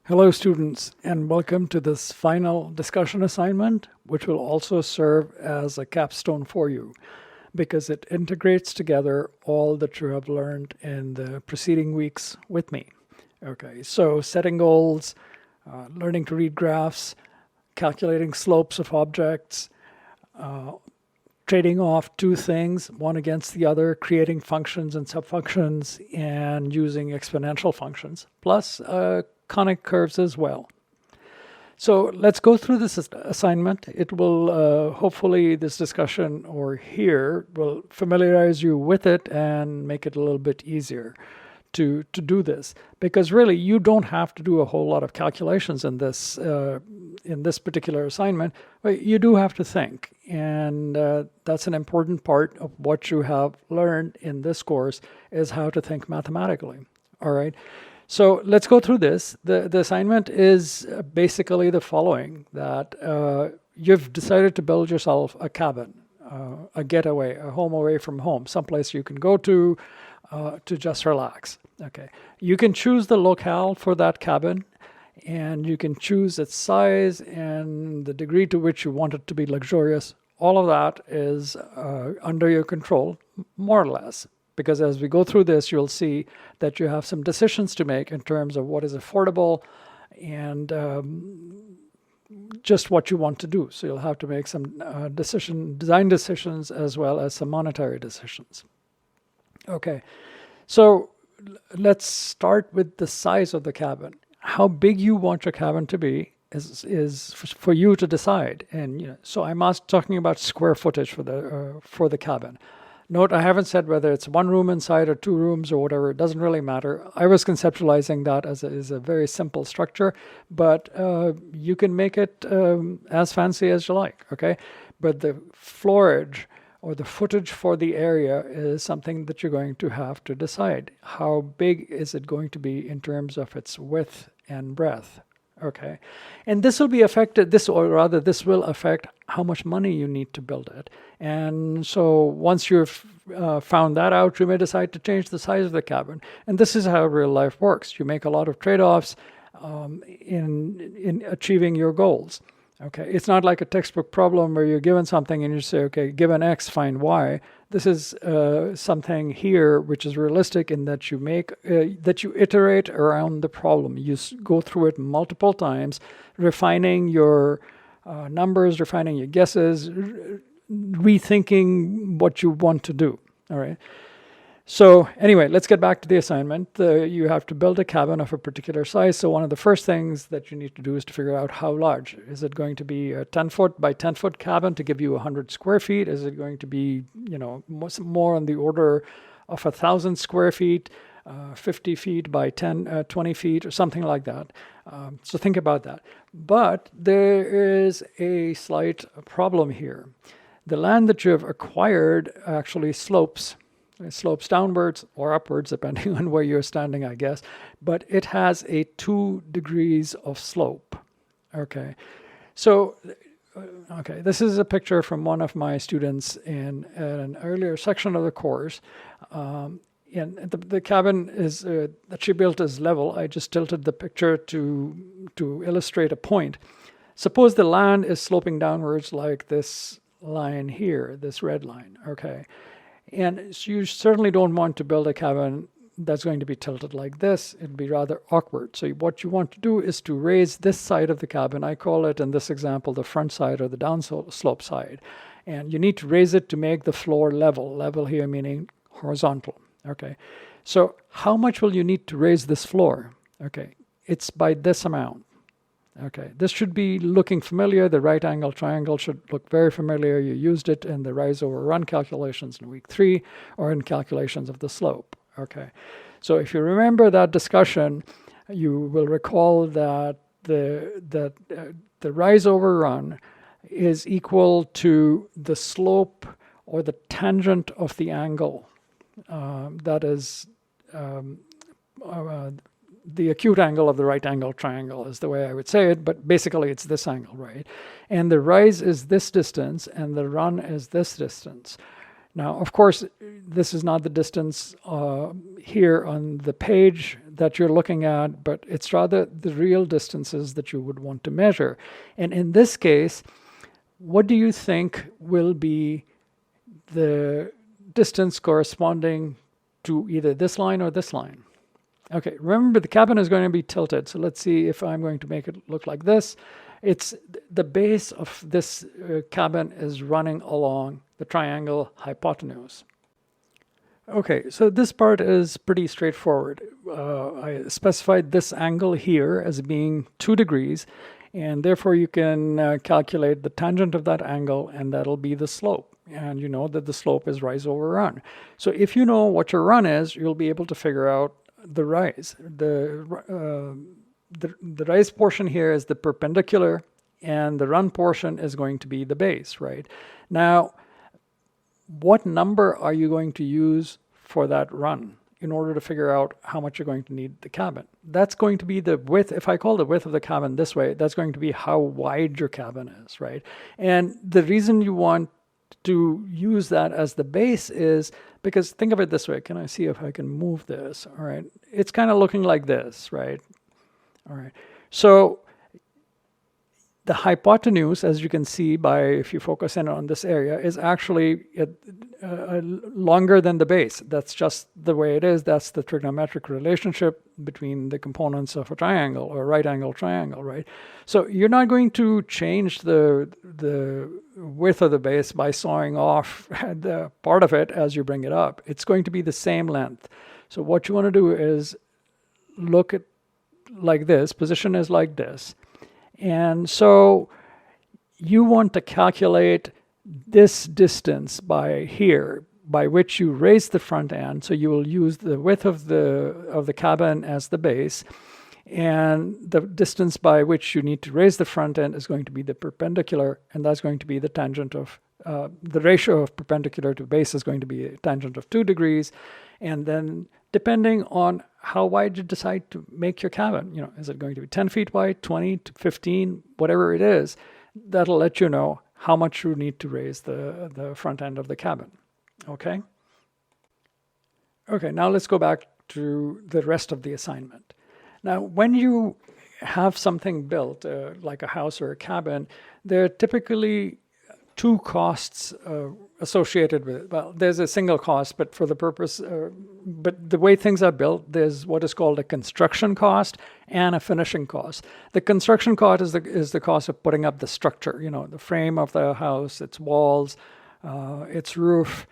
Hello students, and welcome to this final discussion assignment, which will also serve as a capstone for you because it integrates together all that you have learned in the preceding weeks with me. Okay, so setting goals, learning to read graphs, calculating slopes of objects, trading off two things, one against the other, creating functions and subfunctions, and using exponential functions, plus conic curves as well. So let's go through this assignment. It will hopefully this discussion or here will familiarize you with it and make it a little bit easier to do this, because really you don't have to do a whole lot of calculations in this particular assignment, but you do have to think, and that's an important part of what you have learned in this course is how to think mathematically. All right. So let's go through this. The assignment is basically the following, that you've decided to build yourself a cabin, a getaway, a home away from home, someplace you can go to just relax. Okay. You can choose the locale for that cabin, and you can choose its size and the degree to which you want it to be luxurious. All of that is under your control, more or less. Because as we go through this, you'll see that you have some decisions to make in terms of what is affordable and just what you want to do. So you'll have to make some design decisions as well as some monetary decisions. Okay, so let's start with the size of the cabin. How big you want your cabin to be is for you to decide. And so I'm talking about square footage for the cabin. Note, I haven't said whether it's one room inside or two rooms or whatever. It doesn't really matter. I was conceptualizing that as a very simple structure, but you can make it as fancy as you like, okay? But the floorage or the footage for the area is something that you're going to have to decide. How big is it going to be in terms of its width and breadth? Okay, and this will be affected, this will affect how much money you need to build it. And so once you've found that out, you may decide to change the size of the cabin. And this is how real life works. You make a lot of trade-offs in achieving your goals. Okay, it's not like a textbook problem where you're given something and you say, okay, given X, find Y. This is something here which is realistic in that you iterate around the problem. You go through it multiple times, refining your numbers, refining your guesses, rethinking what you want to do. All right. So anyway, let's get back to the assignment. You have to build a cabin of a particular size. So one of the first things that you need to do is to figure out how large. Is it going to be a 10-foot by 10-foot cabin to give you 100 square feet? Is it going to be, more on the order of 1,000 square feet, 50 feet by 20 feet, or something like that? So think about that. But there is a slight problem here. The land that you have acquired actually slopes. It slopes downwards or upwards, depending on where you're standing, I guess. But it has a 2 degrees of slope. Okay. So, this is a picture from one of my students in an earlier section of the course. And the cabin is that she built is level. I just tilted the picture to illustrate a point. Suppose the land is sloping downwards like this line here, this red line. Okay. And you certainly don't want to build a cabin that's going to be tilted like this. It'd be rather awkward. So what you want to do is to raise this side of the cabin. I call it, in this example, the front side or the downslope side. And you need to raise it to make the floor level. Level here meaning horizontal. Okay. So how much will you need to raise this floor? Okay. It's by this amount. Okay, this should be looking familiar. The right angle triangle should look very familiar. You used it in the rise over run calculations in week 3 or in calculations of the slope. Okay, so if you remember that discussion, you will recall that the rise over run is equal to the slope or the tangent of the angle. That is the acute angle of the right angle triangle is the way I would say it, but basically it's this angle, right? And the rise is this distance and the run is this distance. Now, of course, this is not the distance here on the page that you're looking at, but it's rather the real distances that you would want to measure. And in this case, what do you think will be the distance corresponding to either this line or this line? Okay, remember the cabin is going to be tilted. So let's see if I'm going to make it look like this. It's the base of this cabin is running along the triangle hypotenuse. Okay, so this part is pretty straightforward. I specified this angle here as being 2 degrees, and therefore you can calculate the tangent of that angle, and that'll be the slope. And you know that the slope is rise over run. So if you know what your run is, you'll be able to figure out the rise. The rise portion here is the perpendicular, and the run portion is going to be the base, right? Now, what number are you going to use for that run in order to figure out how much you're going to need the cabin? That's going to be the width. If I call the width of the cabin this way, that's going to be how wide your cabin is, right? And the reason you want to use that as the base is because think of it this way. Can I see if I can move this? All right. It's kind of looking like this, right? All right. So the hypotenuse, as you can see if you focus in on this area, is actually longer than the base. That's just the way it is. That's the trigonometric relationship between the components of a triangle or a right angle triangle, right? So you're not going to change the width of the base by sawing off the part of it as you bring it up. It's going to be the same length. So what you want to do is look at like this, position is like this. And so you want to calculate this distance by here, by which you raise the front end. So you will use the width of the cabin as the base. And the distance by which you need to raise the front end is going to be the perpendicular, and that's going to be the tangent of the ratio of perpendicular to base is going to be a tangent of 2 degrees. And then depending on how wide you decide to make your cabin, is it going to be 10 feet wide, 20 to 15, whatever it is, that'll let you know how much you need to raise the front end of the cabin. Okay? Okay, now let's go back to the rest of the assignment. Now, when you have something built, like a house or a cabin, there are typically 2 costs associated with it. Well, there's a single cost, but for the purpose, but the way things are built, there's what is called a construction cost and a finishing cost. The construction cost is the cost of putting up the structure, the frame of the house, its walls, its roof,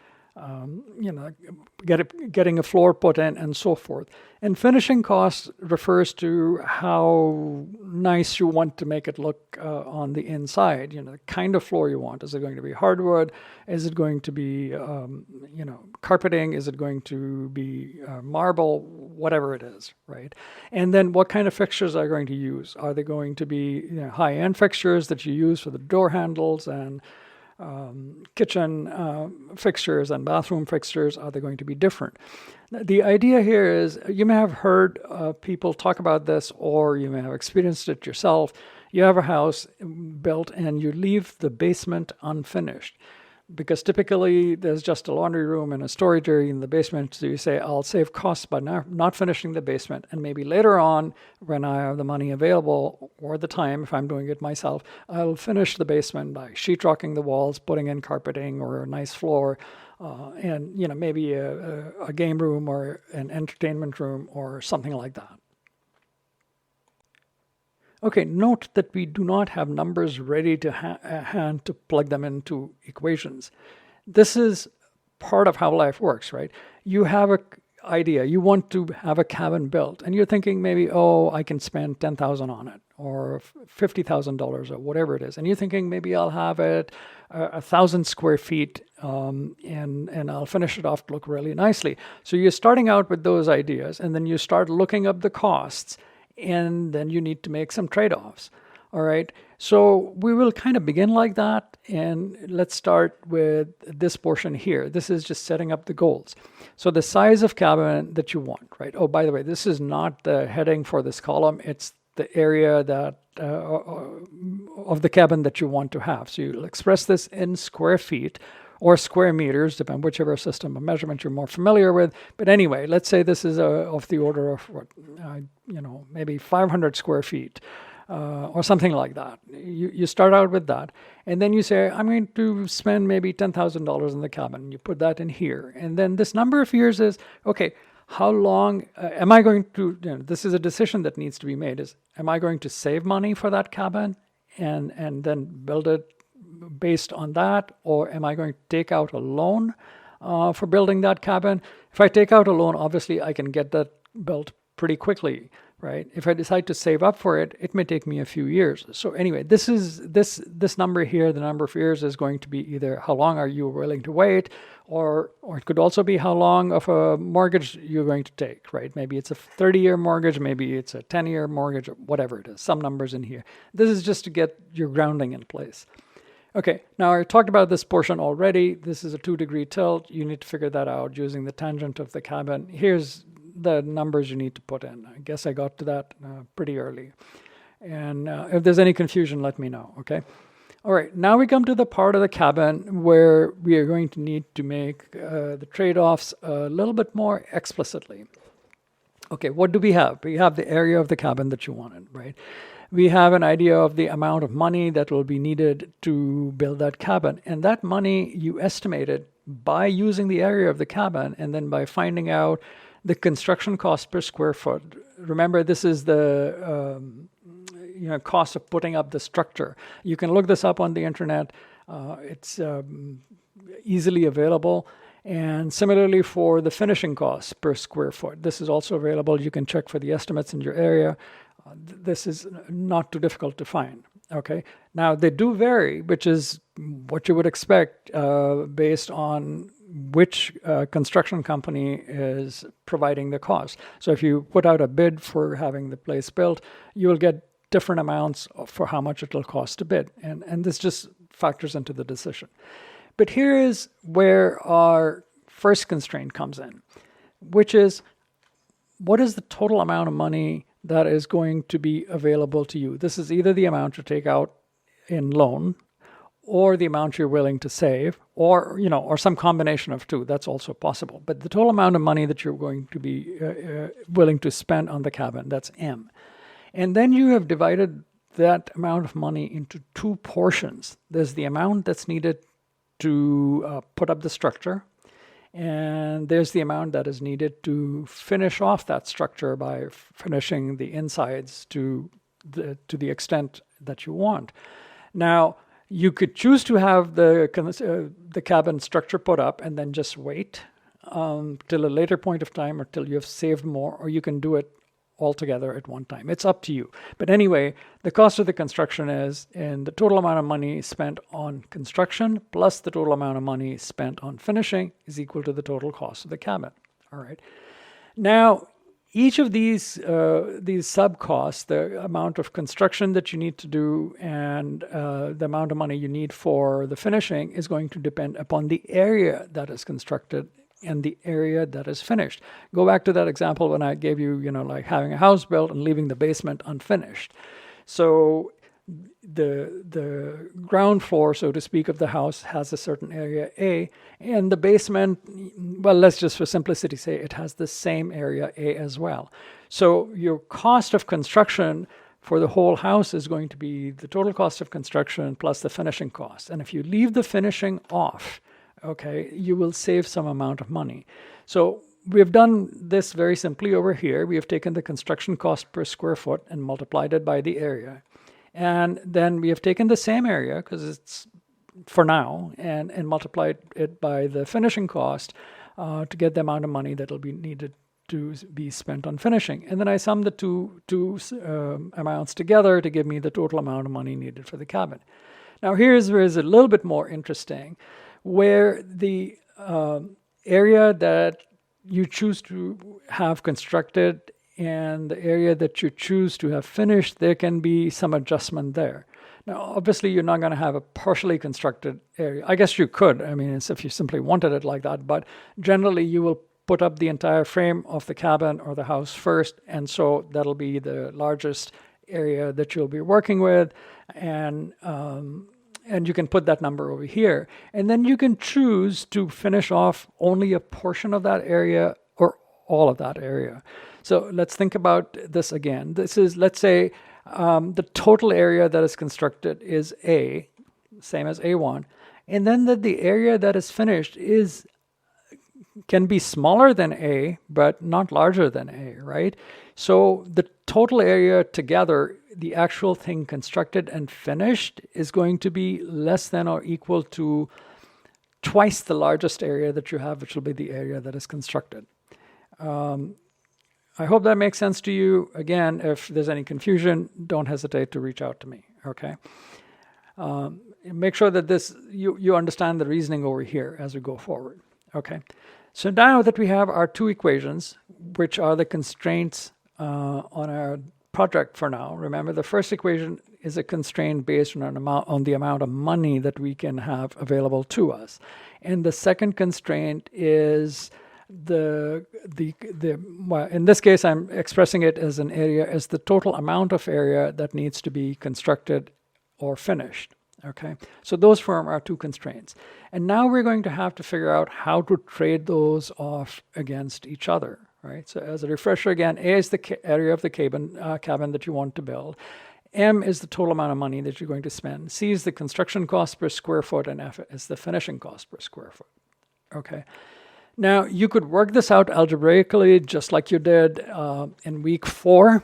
getting a floor put in and so forth. And finishing cost refers to how nice you want to make it look on the inside, the kind of floor you want. Is it going to be hardwood? Is it going to be, carpeting? Is it going to be marble? Whatever it is, right? And then what kind of fixtures are you going to use? Are they going to be high-end fixtures that you use for the door handles and kitchen fixtures and bathroom fixtures? Are they going to be different? The idea here is you may have heard people talk about this, or you may have experienced it yourself. You have a house built and you leave the basement unfinished because typically there's just a laundry room and a storage area in the basement. So you say, I'll save costs by not finishing the basement. And maybe later on, when I have the money available or the time, if I'm doing it myself, I'll finish the basement by sheetrocking the walls, putting in carpeting or a nice floor, and maybe a game room or an entertainment room or something like that. Okay, note that we do not have numbers ready to hand to plug them into equations. This is part of how life works, right? You have an idea, you want to have a cabin built, and you're thinking maybe, I can spend $10,000 on it, or $50,000, or whatever it is. And you're thinking maybe I'll have it 1,000 square feet, and I'll finish it off to look really nicely. So you're starting out with those ideas, and then you start looking up the costs, and then you need to make some trade-offs. All right. So we will kind of begin like that. And let's start with this portion here. This is just setting up the goals. So the size of cabin that you want, right? Oh, by the way, this is not the heading for this column. It's the area that of the cabin that you want to have. So you'll express this in square feet, or square meters, depending whichever system of measurement you're more familiar with. But anyway, let's say this is of the order of maybe 500 square feet. Or something like that. You start out with that, and then you say, I'm going to spend maybe $10,000 in the cabin. You put that in here, and then this number of years is, okay, how long am I going to, this is a decision that needs to be made, is am I going to save money for that cabin and then build it based on that, or am I going to take out a loan for building that cabin? If I take out a loan, obviously I can get that built pretty quickly. Right? If I decide to save up for it, it may take me a few years. So anyway, this number here, the number of years, is going to be either how long are you willing to wait, or it could also be how long of a mortgage you're going to take, right? Maybe it's a 30-year mortgage, maybe it's a 10-year mortgage, or whatever it is, some numbers in here. This is just to get your grounding in place. Okay, now I talked about this portion already. This is a 2-degree tilt. You need to figure that out using the tangent of the cabin. Here's the numbers you need to put in. I guess I got to that pretty early. And if there's any confusion, let me know, okay? All right, now we come to the part of the cabin where we are going to need to make the trade-offs a little bit more explicitly. Okay, what do we have? We have the area of the cabin that you wanted, right? We have an idea of the amount of money that will be needed to build that cabin. And that money you estimated by using the area of the cabin and then by finding out the construction cost per square foot. Remember, this is the cost of putting up the structure. You can look this up on the internet. It's easily available. And similarly for the finishing costs per square foot. This is also available. You can check for the estimates in your area. This is not too difficult to find. Okay. Now they do vary, which is what you would expect based on which construction company is providing the cost. So if you put out a bid for having the place built, you will get different amounts for how much it will cost to bid. And this just factors into the decision. But here is where our first constraint comes in, which is what is the total amount of money that is going to be available to you? This is either the amount you take out in loan, or the amount you're willing to save, or some combination of two. That's also possible. But the total amount of money that you're going to be willing to spend on the cabin, that's M. And then you have divided that amount of money into two portions. There's the amount that's needed to put up the structure, and there's the amount that is needed to finish off that structure by finishing the insides to the extent that you want. Now, you could choose to have the cabin structure put up and then just wait till a later point of time or till you have saved more, or you can do it all together at one time. It's up to you. But anyway, the cost of the construction is, and the total amount of money spent on construction plus the total amount of money spent on finishing is equal to the total cost of the cabin. All right. Now, each of these sub-costs, the amount of construction that you need to do and the amount of money you need for the finishing is going to depend upon the area that is constructed and the area that is finished. Go back to that example when I gave you, like having a house built and leaving the basement unfinished. So the ground floor, so to speak, of the house has a certain area A, and the basement, well, let's just for simplicity say it has the same area A as well. So your cost of construction for the whole house is going to be the total cost of construction plus the finishing cost. And if you leave the finishing off, okay, you will save some amount of money. So we have done this very simply over here. We have taken the construction cost per square foot and multiplied it by the area. And then we have taken the same area, because it's for now, and multiplied it by the finishing cost to get the amount of money that will be needed to be spent on finishing. And then I sum the two amounts together to give me the total amount of money needed for the cabin. Now here's where it's a little bit more interesting, where the area that you choose to have constructed and the area that you choose to have finished, there can be some adjustment there. Now, obviously, you're not going to have a partially constructed area. I guess you could, if you simply wanted it like that, but generally you will put up the entire frame of the cabin or the house first, and so that'll be the largest area that you'll be working with, and And you can put that number over here. And then you can choose to finish off only a portion of that area or all of that area. So let's think about this again. This is, let's say, the total area that is constructed is A, same as A1. And then the area that is finished can be smaller than A, but not larger than A, right? So the total area together, the actual thing constructed and finished, is going to be less than or equal to twice the largest area that you have, which will be the area that is constructed. I hope that makes sense to you. Again, if there's any confusion, don't hesitate to reach out to me, okay? Make sure that you understand the reasoning over here as we go forward, okay? So now that we have our two equations, which are the constraints on our project for now. Remember, the first equation is a constraint based on the amount of money that we can have available to us. And the second constraint is well, in this case, I'm expressing it as an area, as the total amount of area that needs to be constructed or finished. Okay, so those form our two constraints. And now we're going to have to figure out how to trade those off against each other, right? So as a refresher again, A is the area of the cabin that you want to build. M is the total amount of money that you're going to spend. C is the construction cost per square foot, and F is the finishing cost per square foot. Okay. Now, you could work this out algebraically just like you did in week 4,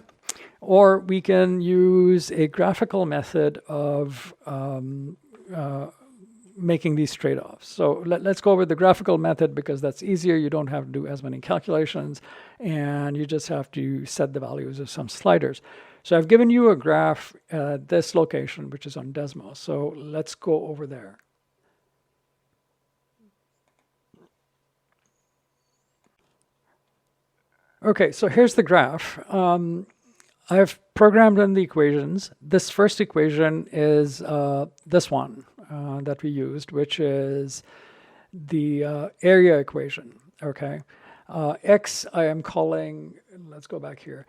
or we can use a graphical method of making these trade-offs. So let's go over the graphical method because that's easier. You don't have to do as many calculations, and you just have to set the values of some sliders. So I've given you a graph at this location, which is on Desmos. So let's go over there. Okay, so here's the graph. I've programmed in the equations. This first equation is this one that we used, which is the area equation, okay? X I am calling, let's go back here.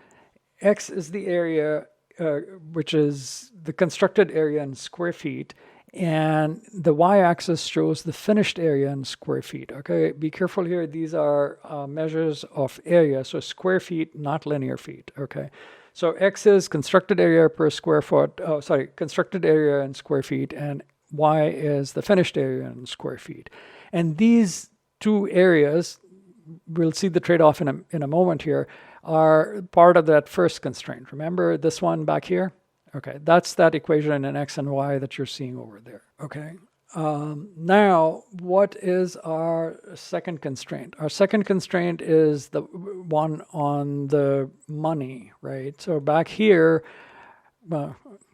X is the area, which is the constructed area in square feet, and the y-axis shows the finished area in square feet, okay? Be careful here, these are measures of area, so square feet, not linear feet, okay? So X is constructed area per square foot, constructed area in square feet, and Y is the finished area in square feet. And these two areas, we'll see the trade-off in a moment here, are part of that first constraint. Remember this one back here? Okay, that's that equation in X and Y that you're seeing over there, okay? Now, what is our second constraint? Our second constraint is the one on the money, right? So back here,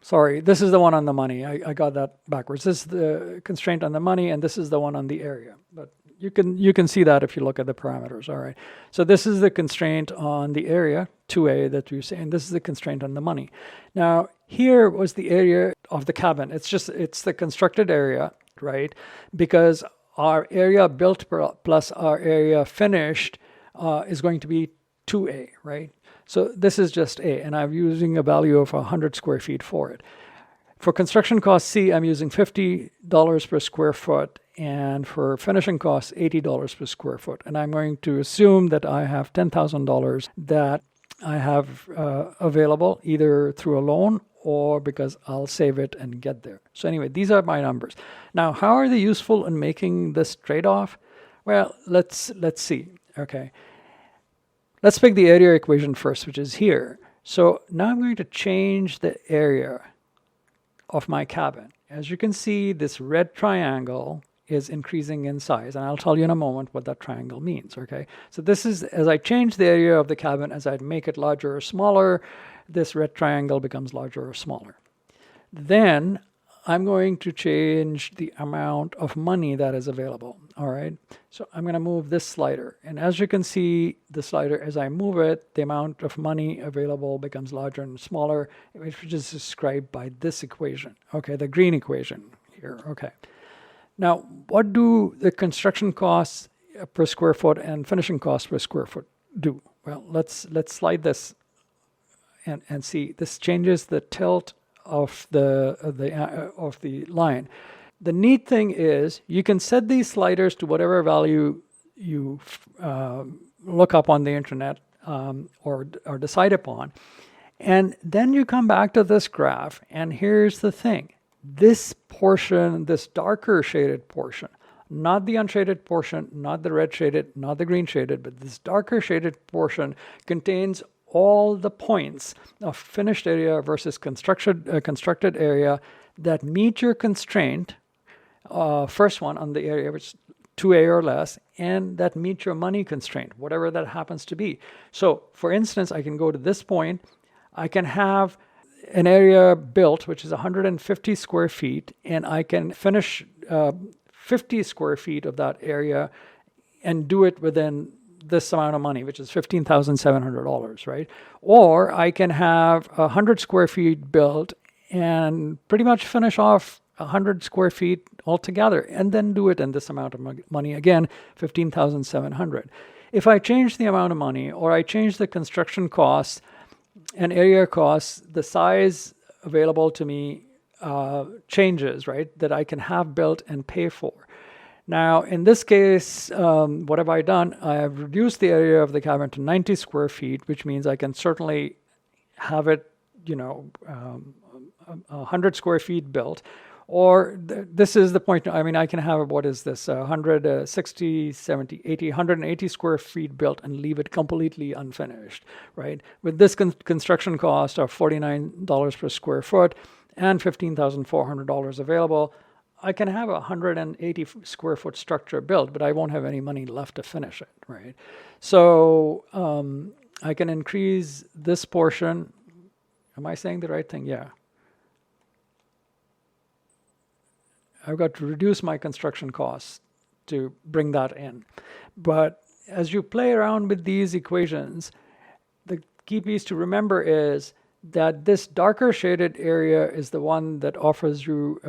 sorry, this is the one on the money. I got that backwards. This is the constraint on the money, and this is the one on the area. But you can see that if you look at the parameters, all right? So this is the constraint on the area, 2A, that we say, and this is the constraint on the money. Now, here was the area of the cabin. It's the constructed area, right? Because our area built plus our area finished is going to be 2A, right? So this is just A, and I'm using a value of 100 square feet for it. For construction cost C, I'm using $50 per square foot, and for finishing costs, $80 per square foot. And I'm going to assume that I have $10,000 that I have available either through a loan or because I'll save it and get there. So anyway, these are my numbers. Now, how are they useful in making this trade-off? Well, let's see, okay. Let's pick the area equation first, which is here. So now I'm going to change the area of my cabin. As you can see, this red triangle is increasing in size, and I'll tell you in a moment what that triangle means, okay? So this is, as I change the area of the cabin, as I make it larger or smaller, this red triangle becomes larger or smaller. Then I'm going to change the amount of money that is available, all right? So I'm going to move this slider, and as you can see, the slider, as I move it, the amount of money available becomes larger and smaller, which is described by this equation, okay, the green equation here, okay. Now, what do the construction costs per square foot and finishing costs per square foot do? Well, let's slide this and see. This changes the tilt of the line. The neat thing is you can set these sliders to whatever value you look up on the internet or decide upon. And then you come back to this graph, and here's the thing. This portion, this darker shaded portion, not the unshaded portion, not the red shaded, not the green shaded, but this darker shaded portion contains all the points of finished area versus constructed area that meet your constraint, first one on the area, which is 2A or less, and that meet your money constraint, whatever that happens to be. So, for instance, I can go to this point. I can have an area built, which is 150 square feet, and I can finish 50 square feet of that area and do it within this amount of money, which is $15,700, right? Or I can have 100 square feet built and pretty much finish off 100 square feet altogether and then do it in this amount of money, again, $15,700. If I change the amount of money or I change the construction costs and area costs, the size available to me changes, right, that I can have built and pay for. Now, in this case, what have I done? I have reduced the area of the cabin to 90 square feet, which means I can certainly have it, 100 square feet built. Or this is the point, I mean, I can have, what is this, 160, 70, 80, 180 square feet built and leave it completely unfinished, right? With this construction cost of $49 per square foot and $15,400 available, I can have a 180 square foot structure built, but I won't have any money left to finish it, right? So I can increase this portion. Am I saying the right thing? Yeah. I've got to reduce my construction costs to bring that in. But as you play around with these equations, the key piece to remember is that this darker shaded area is the one that offers you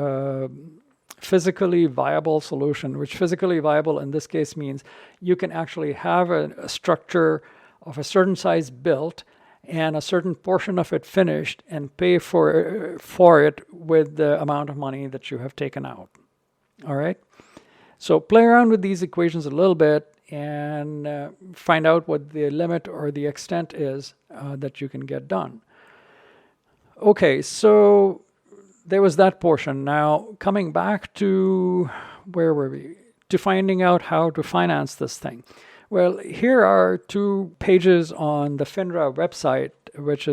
physically viable solution, which physically viable in this case means you can actually have a structure of a certain size built and a certain portion of it finished and pay for it with the amount of money that you have taken out. All right? So play around with these equations a little bit and find out what the limit or the extent is that you can get done. Okay, so there was that portion. Now, coming back to, where were we? To finding out how to finance this thing. Well, here are 2 pages on the FINRA website, which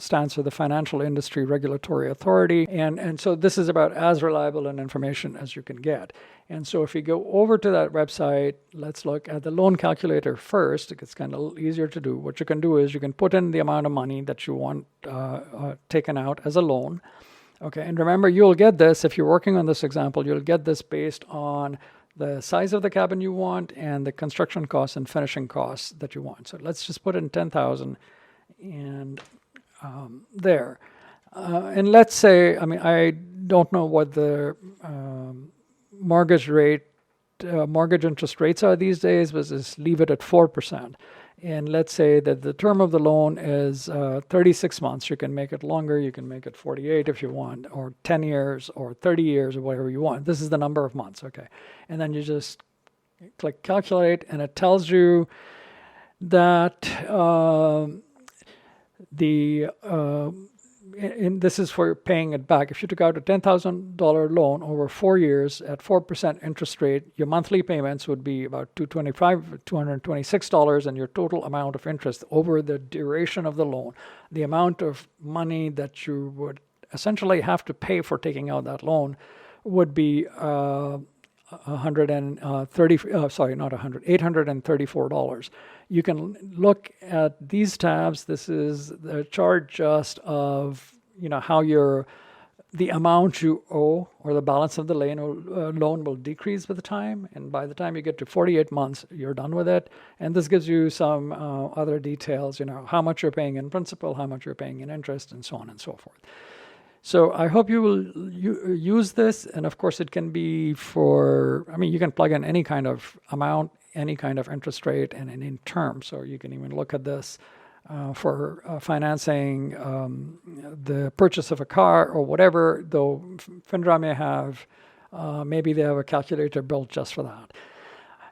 stands for the Financial Industry Regulatory Authority. And so this is about as reliable an information as you can get. And so if you go over to that website, let's look at the loan calculator first. It's kind of easier to do. What you can do is you can put in the amount of money that you want taken out as a loan. Okay, and remember, you'll get this, if you're working on this example, you'll get this based on the size of the cabin you want and the construction costs and finishing costs that you want. So let's just put in 10,000 and there. And let's say, I mean, I don't know what the mortgage interest rates are these days, but just leave it at 4%. And let's say that the term of the loan is 36 months. You can make it longer. You can make it 48 if you want, or 10 years, or 30 years, or whatever you want. This is the number of months, okay? And then you just click calculate, and it tells you that this is for paying it back. If you took out a $10,000 loan over 4 years at 4% interest rate, your monthly payments would be about $226, and your total amount of interest over the duration of the loan, the amount of money that you would essentially have to pay for taking out that loan would be $834. You can look at these tabs. This is the chart just of, how the amount you owe or the balance of the loan will decrease with the time. And by the time you get to 48 months, you're done with it. And this gives you some other details, how much you're paying in principal, how much you're paying in interest, and so on and so forth. So I hope you will use this. And of course, it can be you can plug in any kind of amount, any kind of interest rate, and in terms. So you can even look at this for financing the purchase of a car or whatever, though FINRA may have, maybe they have a calculator built just for that.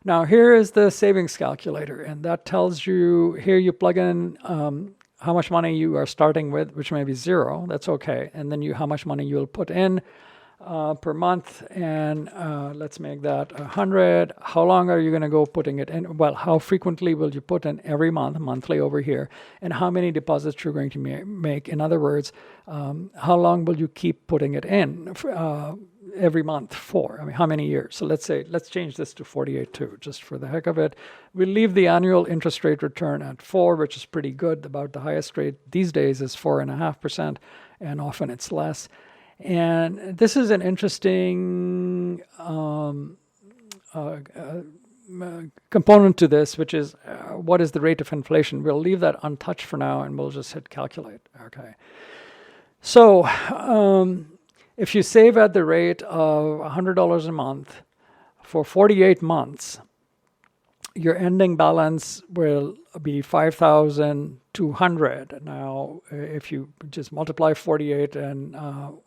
Now here is the savings calculator, and that tells you, here you plug in how much money you are starting with, which may be 0, that's okay, and then how much money you'll put in per month, and let's make that 100. How long are you going to go putting it in? Well, how frequently will you put in every month, monthly over here, and how many deposits you're going to make? In other words, how long will you keep putting it in every month for? I mean, how many years? So let's change this to 48 too, just for the heck of it. We'll leave the annual interest rate return at 4, which is pretty good. About the highest rate these days is 4.5%, and often it's less. And this is an interesting component to this, which is what is the rate of inflation? We'll leave that untouched for now, and we'll just hit calculate. Okay. So if you save at the rate of $100 a month for 48 months, your ending balance will be $5,200. Now, if you just multiply 48 and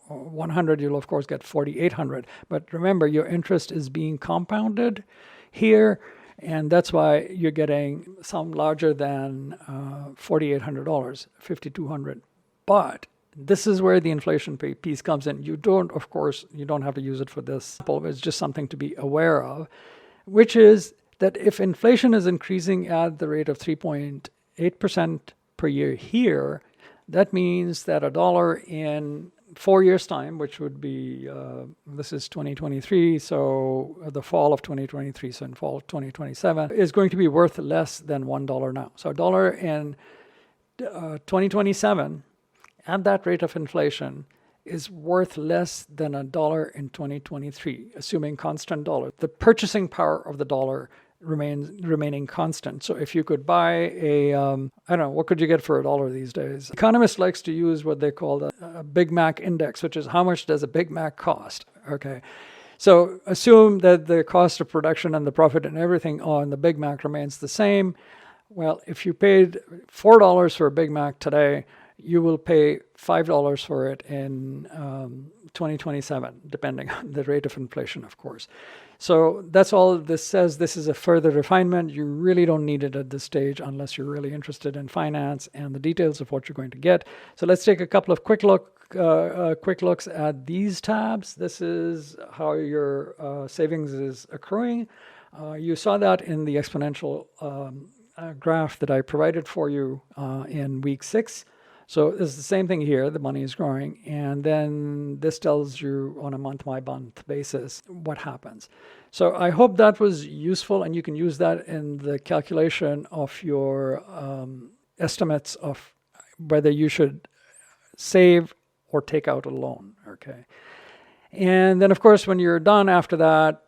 100, you'll of course get 4,800. But remember, your interest is being compounded here, and that's why you're getting some larger than $4,800, 5,200. But this is where the inflation piece comes in. You don't have to use it for this. It's just something to be aware of, which is that if inflation is increasing at the rate of 3.8% per year here, that means that $1 in 4 years' time, which would be, this is 2023, so the fall of 2023, so in fall of 2027, is going to be worth less than $1 now. So $1 in 2027 at that rate of inflation is worth less than $1 in 2023, assuming constant dollar. The purchasing power of the dollar remaining constant. So if you could buy I don't know, what could you get for $1 these days? Economists likes to use what they call a Big Mac index, which is how much does a Big Mac cost? Okay. So assume that the cost of production and the profit and everything on the Big Mac remains the same. Well, if you paid $4 for a Big Mac today, you will pay $5 for it in 2027, depending on the rate of inflation, of course. So that's all this says. This is a further refinement. You really don't need it at this stage unless you're really interested in finance and the details of what you're going to get. So let's take a couple of quick looks at these tabs. This is how your savings is accruing. You saw that in the exponential graph that I provided for you in week 6. So it's the same thing here. The money is growing. And then this tells you on a month-by-month basis what happens. So I hope that was useful, and you can use that in the calculation of your estimates of whether you should save or take out a loan. Okay. And then, of course, when you're done after that,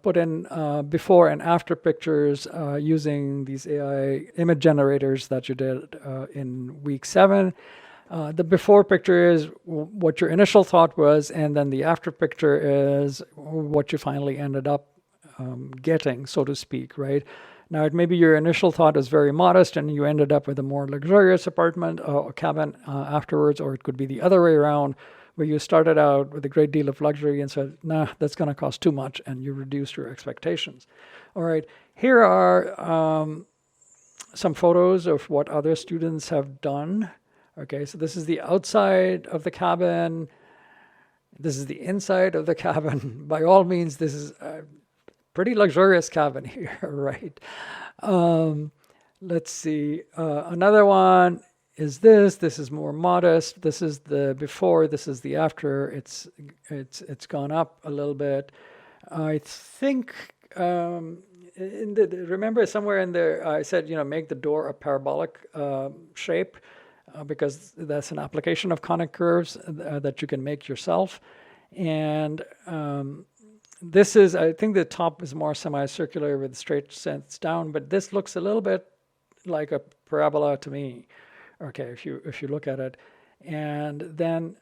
put in before and after pictures using these AI image generators that you did in week 7. The before picture is what your initial thought was, and then the after picture is what you finally ended up getting, so to speak, right? Now, it may be your initial thought is very modest and you ended up with a more luxurious apartment or cabin afterwards, or it could be the other way around, where you started out with a great deal of luxury and said, nah, that's going to cost too much, and you reduced your expectations. All right, here are some photos of what other students have done. Okay, so this is the outside of the cabin. This is the inside of the cabin. By all means, this is a pretty luxurious cabin here, right? Let's see, another one is this. This is more modest. This is the before. This is the after. It's gone up a little bit. I think remember somewhere in there I said make the door a parabolic shape because that's an application of conic curves that you can make yourself. And this is, I think the top is more semicircular with straight slants down, but this looks a little bit like a parabola to me. Okay, if you look at it. And then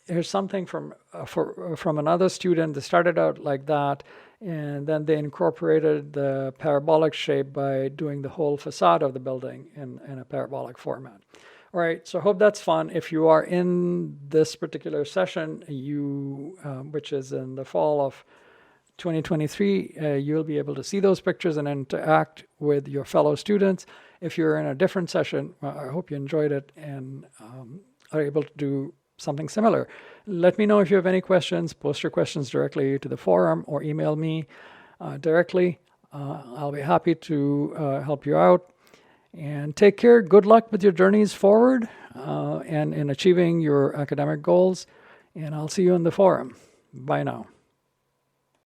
here's something from another student that started out like that, and then they incorporated the parabolic shape by doing the whole facade of the building in a parabolic format. All right, so I hope that's fun. If you are in this particular session, which is in the fall of 2023, you'll be able to see those pictures and interact with your fellow students. If you're in a different session, I hope you enjoyed it and are able to do something similar. Let me know if you have any questions. Post your questions directly to the forum or email me directly. I'll be happy to help you out. And take care. Good luck with your journeys forward and in achieving your academic goals. And I'll see you in the forum. Bye now.